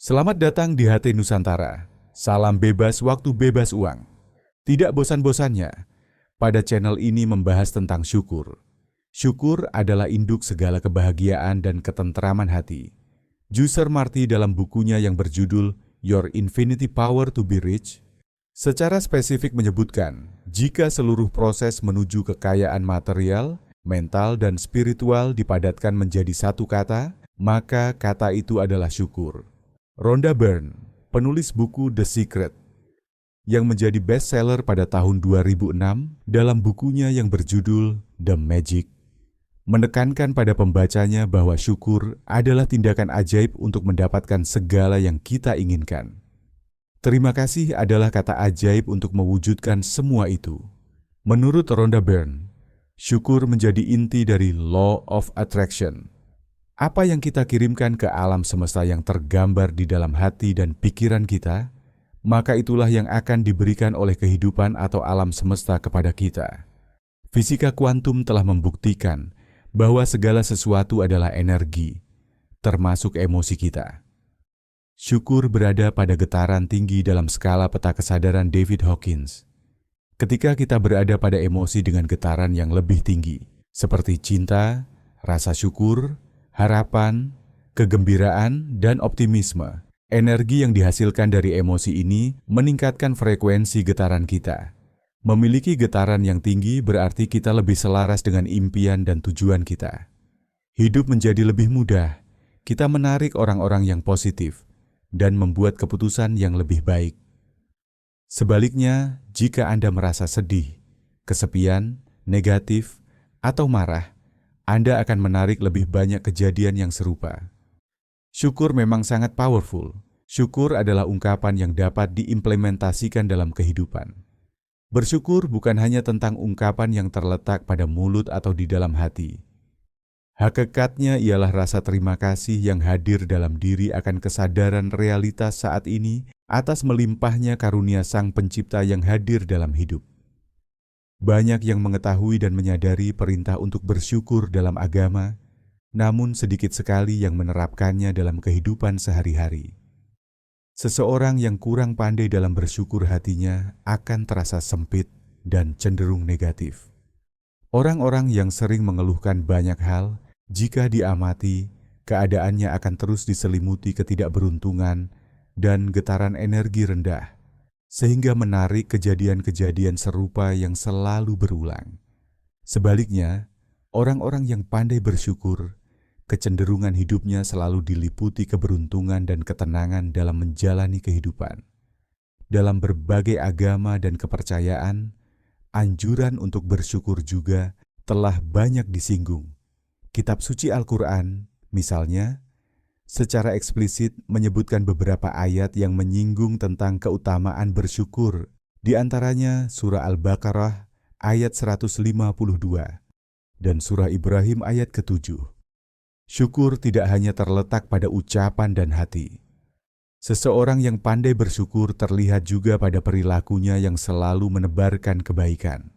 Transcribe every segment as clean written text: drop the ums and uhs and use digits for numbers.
Selamat datang di HT Nusantara. Salam bebas waktu bebas uang. Tidak bosan-bosannya, pada channel ini membahas tentang syukur. Syukur adalah induk segala kebahagiaan dan ketentraman hati. Juser Marty dalam bukunya yang berjudul Your Infinity Power to be Rich, secara spesifik menyebutkan, jika seluruh proses menuju kekayaan material, mental, dan spiritual dipadatkan menjadi satu kata, maka kata itu adalah syukur. Rhonda Byrne, penulis buku The Secret, yang menjadi bestseller pada tahun 2006 dalam bukunya yang berjudul The Magic, menekankan pada pembacanya bahwa syukur adalah tindakan ajaib untuk mendapatkan segala yang kita inginkan. Terima kasih adalah kata ajaib untuk mewujudkan semua itu. Menurut Rhonda Byrne, syukur menjadi inti dari Law of Attraction. Apa yang kita kirimkan ke alam semesta yang tergambar di dalam hati dan pikiran kita, maka itulah yang akan diberikan oleh kehidupan atau alam semesta kepada kita. Fisika kuantum telah membuktikan bahwa segala sesuatu adalah energi, termasuk emosi kita. Syukur berada pada getaran tinggi dalam skala peta kesadaran David Hawkins. Ketika kita berada pada emosi dengan getaran yang lebih tinggi, seperti cinta, rasa syukur, harapan, kegembiraan, dan optimisme, energi yang dihasilkan dari emosi ini meningkatkan frekuensi getaran kita. Memiliki getaran yang tinggi berarti kita lebih selaras dengan impian dan tujuan kita. Hidup menjadi lebih mudah, kita menarik orang-orang yang positif, dan membuat keputusan yang lebih baik. Sebaliknya, jika Anda merasa sedih, kesepian, negatif, atau marah, Anda akan menarik lebih banyak kejadian yang serupa. Syukur memang sangat powerful. Syukur adalah ungkapan yang dapat diimplementasikan dalam kehidupan. Bersyukur bukan hanya tentang ungkapan yang terletak pada mulut atau di dalam hati. Hakikatnya ialah rasa terima kasih yang hadir dalam diri akan kesadaran realitas saat ini atas melimpahnya karunia Sang Pencipta yang hadir dalam hidup. Banyak yang mengetahui dan menyadari perintah untuk bersyukur dalam agama, namun sedikit sekali yang menerapkannya dalam kehidupan sehari-hari. Seseorang yang kurang pandai dalam bersyukur hatinya akan terasa sempit dan cenderung negatif. Orang-orang yang sering mengeluhkan banyak hal, jika diamati, keadaannya akan terus diselimuti ketidakberuntungan dan getaran energi rendah, sehingga menarik kejadian-kejadian serupa yang selalu berulang. Sebaliknya, orang-orang yang pandai bersyukur, kecenderungan hidupnya selalu diliputi keberuntungan dan ketenangan dalam menjalani kehidupan. Dalam berbagai agama dan kepercayaan, anjuran untuk bersyukur juga telah banyak disinggung. Kitab suci Al-Quran, misalnya, secara eksplisit menyebutkan beberapa ayat yang menyinggung tentang keutamaan bersyukur, di antaranya surah Al-Baqarah ayat 152 dan surah Ibrahim ayat ke-7. Syukur tidak hanya terletak pada ucapan dan hati. Seseorang yang pandai bersyukur terlihat juga pada perilakunya yang selalu menebarkan kebaikan.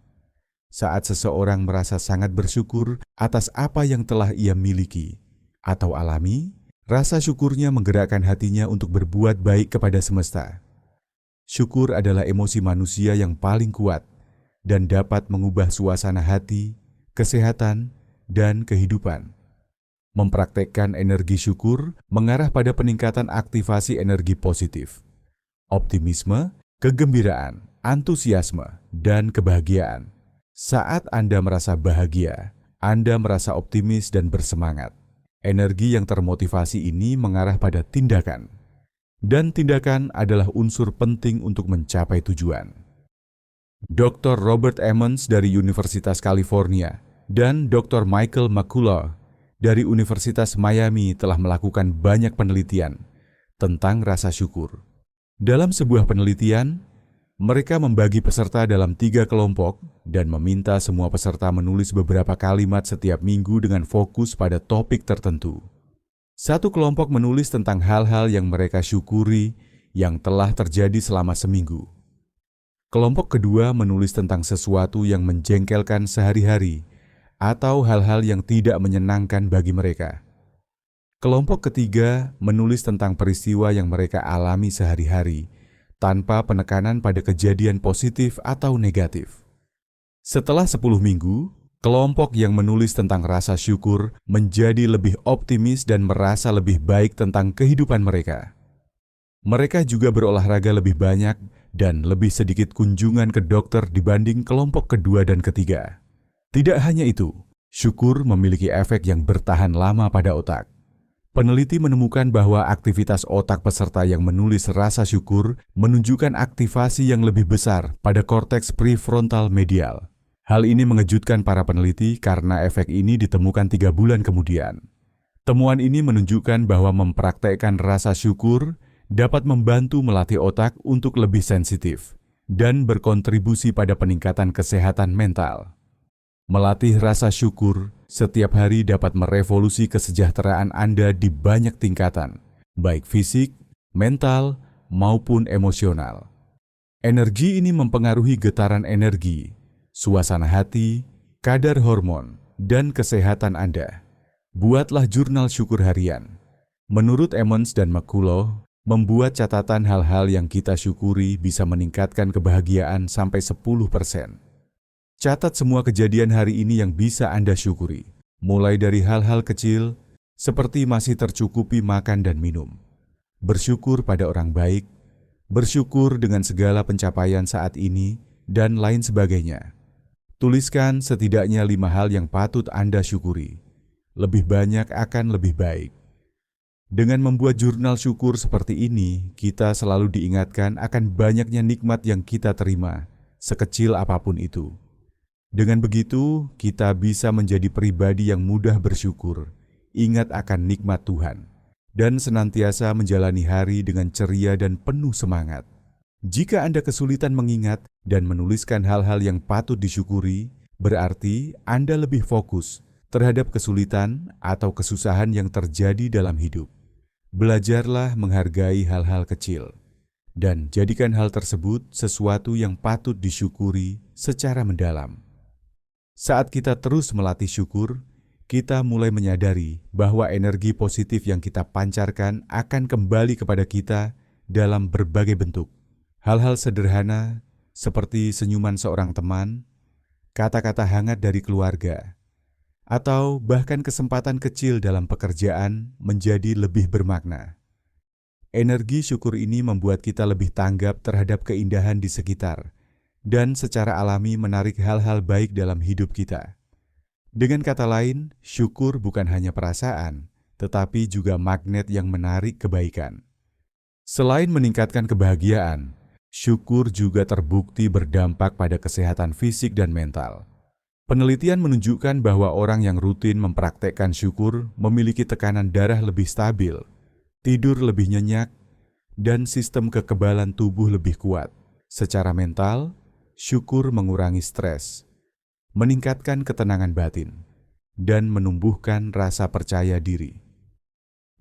Saat seseorang merasa sangat bersyukur atas apa yang telah ia miliki atau alami, rasa syukurnya menggerakkan hatinya untuk berbuat baik kepada semesta. Syukur adalah emosi manusia yang paling kuat dan dapat mengubah suasana hati, kesehatan, dan kehidupan. Mempraktekkan energi syukur mengarah pada peningkatan aktivasi energi positif, optimisme, kegembiraan, antusiasme, dan kebahagiaan. Saat Anda merasa bahagia, Anda merasa optimis dan bersemangat. Energi yang termotivasi ini mengarah pada tindakan, dan tindakan adalah unsur penting untuk mencapai tujuan. Dr. Robert Emmons dari Universitas California dan Dr. Michael McCullough dari Universitas Miami telah melakukan banyak penelitian tentang rasa syukur. Dalam sebuah penelitian, mereka membagi peserta dalam 3 kelompok dan meminta semua peserta menulis beberapa kalimat setiap minggu dengan fokus pada topik tertentu. Satu kelompok menulis tentang hal-hal yang mereka syukuri yang telah terjadi selama seminggu. Kelompok kedua menulis tentang sesuatu yang menjengkelkan sehari-hari atau hal-hal yang tidak menyenangkan bagi mereka. Kelompok ketiga menulis tentang peristiwa yang mereka alami sehari-hari, tanpa penekanan pada kejadian positif atau negatif. Setelah 10 minggu, kelompok yang menulis tentang rasa syukur menjadi lebih optimis dan merasa lebih baik tentang kehidupan mereka. Mereka juga berolahraga lebih banyak dan lebih sedikit kunjungan ke dokter dibanding kelompok kedua dan ketiga. Tidak hanya itu, syukur memiliki efek yang bertahan lama pada otak. Peneliti menemukan bahwa aktivitas otak peserta yang menulis rasa syukur menunjukkan aktivasi yang lebih besar pada korteks prefrontal medial. Hal ini mengejutkan para peneliti karena efek ini ditemukan 3 bulan kemudian. Temuan ini menunjukkan bahwa mempraktekkan rasa syukur dapat membantu melatih otak untuk lebih sensitif dan berkontribusi pada peningkatan kesehatan mental. Melatih rasa syukur setiap hari dapat merevolusi kesejahteraan Anda di banyak tingkatan, baik fisik, mental, maupun emosional. Energi ini mempengaruhi getaran energi, suasana hati, kadar hormon, dan kesehatan Anda. Buatlah jurnal syukur harian. Menurut Emmons dan McCullough, membuat catatan hal-hal yang kita syukuri bisa meningkatkan kebahagiaan sampai 10%. Catat semua kejadian hari ini yang bisa Anda syukuri, mulai dari hal-hal kecil seperti masih tercukupi makan dan minum, bersyukur pada orang baik, bersyukur dengan segala pencapaian saat ini, dan lain sebagainya. Tuliskan setidaknya 5 hal yang patut Anda syukuri. Lebih banyak akan lebih baik. Dengan membuat jurnal syukur seperti ini, kita selalu diingatkan akan banyaknya nikmat yang kita terima, sekecil apapun itu. Dengan begitu, kita bisa menjadi pribadi yang mudah bersyukur, ingat akan nikmat Tuhan, dan senantiasa menjalani hari dengan ceria dan penuh semangat. Jika Anda kesulitan mengingat dan menuliskan hal-hal yang patut disyukuri, berarti Anda lebih fokus terhadap kesulitan atau kesusahan yang terjadi dalam hidup. Belajarlah menghargai hal-hal kecil, dan jadikan hal tersebut sesuatu yang patut disyukuri secara mendalam. Saat kita terus melatih syukur, kita mulai menyadari bahwa energi positif yang kita pancarkan akan kembali kepada kita dalam berbagai bentuk. Hal-hal sederhana seperti senyuman seorang teman, kata-kata hangat dari keluarga, atau bahkan kesempatan kecil dalam pekerjaan menjadi lebih bermakna. Energi syukur ini membuat kita lebih tanggap terhadap keindahan di sekitar, dan secara alami menarik hal-hal baik dalam hidup kita. Dengan kata lain, syukur bukan hanya perasaan, tetapi juga magnet yang menarik kebaikan. Selain meningkatkan kebahagiaan, syukur juga terbukti berdampak pada kesehatan fisik dan mental. Penelitian menunjukkan bahwa orang yang rutin mempraktekkan syukur memiliki tekanan darah lebih stabil, tidur lebih nyenyak, dan sistem kekebalan tubuh lebih kuat. Secara mental, syukur mengurangi stres, meningkatkan ketenangan batin, dan menumbuhkan rasa percaya diri.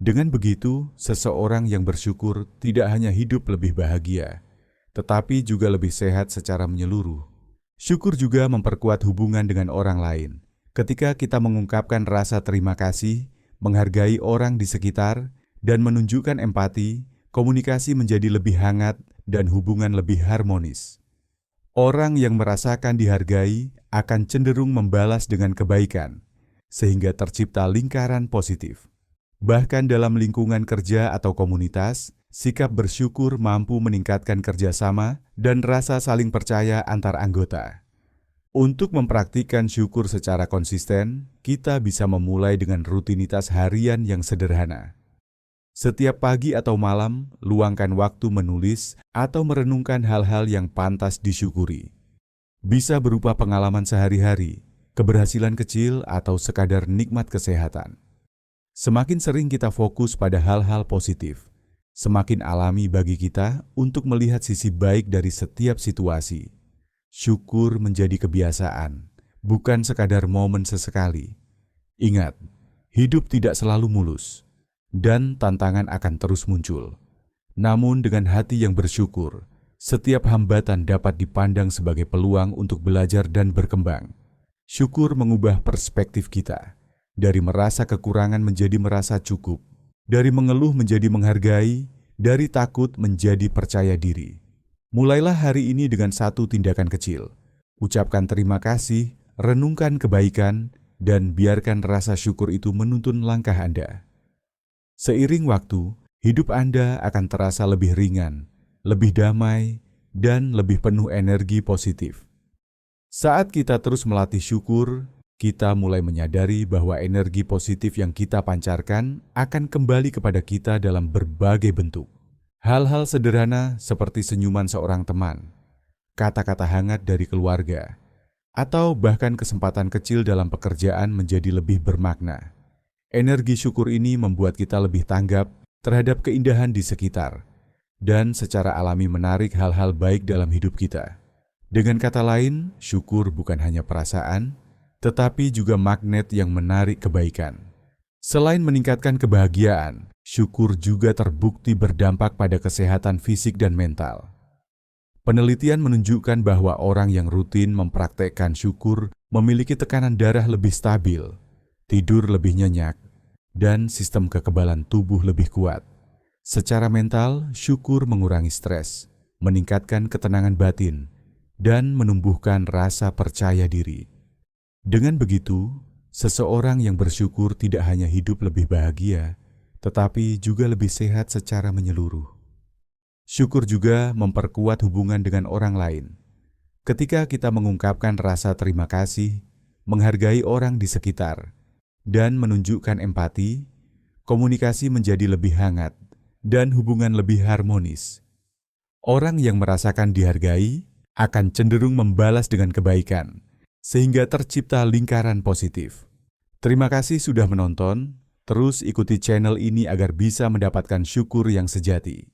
Dengan begitu, seseorang yang bersyukur tidak hanya hidup lebih bahagia, tetapi juga lebih sehat secara menyeluruh. Syukur juga memperkuat hubungan dengan orang lain. Ketika kita mengungkapkan rasa terima kasih, menghargai orang di sekitar, dan menunjukkan empati, komunikasi menjadi lebih hangat dan hubungan lebih harmonis. Orang yang merasakan dihargai akan cenderung membalas dengan kebaikan, sehingga tercipta lingkaran positif. Bahkan dalam lingkungan kerja atau komunitas, sikap bersyukur mampu meningkatkan kerjasama dan rasa saling percaya antar anggota. Untuk mempraktikkan syukur secara konsisten, kita bisa memulai dengan rutinitas harian yang sederhana. Setiap pagi atau malam, luangkan waktu menulis atau merenungkan hal-hal yang pantas disyukuri. Bisa berupa pengalaman sehari-hari, keberhasilan kecil, atau sekadar nikmat kesehatan. Semakin sering kita fokus pada hal-hal positif, semakin alami bagi kita untuk melihat sisi baik dari setiap situasi. Syukur menjadi kebiasaan, bukan sekadar momen sesekali. Ingat, hidup tidak selalu mulus, dan tantangan akan terus muncul. Namun dengan hati yang bersyukur, setiap hambatan dapat dipandang sebagai peluang untuk belajar dan berkembang. Syukur mengubah perspektif kita, dari merasa kekurangan menjadi merasa cukup, Dari mengeluh menjadi menghargai, dari takut menjadi percaya diri. Mulailah hari ini dengan satu tindakan kecil. Ucapkan terima kasih, renungkan kebaikan, dan biarkan rasa syukur itu menuntun langkah Anda. Seiring waktu, hidup Anda akan terasa lebih ringan, lebih damai, dan lebih penuh energi positif. Saat kita terus melatih syukur, kita mulai menyadari bahwa energi positif yang kita pancarkan akan kembali kepada kita dalam berbagai bentuk. Hal-hal sederhana seperti senyuman seorang teman, kata-kata hangat dari keluarga, atau bahkan kesempatan kecil dalam pekerjaan menjadi lebih bermakna. Energi syukur ini membuat kita lebih tanggap terhadap keindahan di sekitar, dan secara alami menarik hal-hal baik dalam hidup kita. Dengan kata lain, syukur bukan hanya perasaan, tetapi juga magnet yang menarik kebaikan. Selain meningkatkan kebahagiaan, syukur juga terbukti berdampak pada kesehatan fisik dan mental. Penelitian menunjukkan bahwa orang yang rutin mempraktekkan syukur memiliki tekanan darah lebih stabil, tidur lebih nyenyak, dan sistem kekebalan tubuh lebih kuat. Secara mental, syukur mengurangi stres, meningkatkan ketenangan batin, dan menumbuhkan rasa percaya diri. Dengan begitu, seseorang yang bersyukur tidak hanya hidup lebih bahagia, tetapi juga lebih sehat secara menyeluruh. Syukur juga memperkuat hubungan dengan orang lain. Ketika kita mengungkapkan rasa terima kasih, menghargai orang di sekitar, dan menunjukkan empati, komunikasi menjadi lebih hangat dan hubungan lebih harmonis. Orang yang merasakan dihargai akan cenderung membalas dengan kebaikan, sehingga tercipta lingkaran positif. Terima kasih sudah menonton, terus ikuti channel ini agar bisa mendapatkan syukur yang sejati.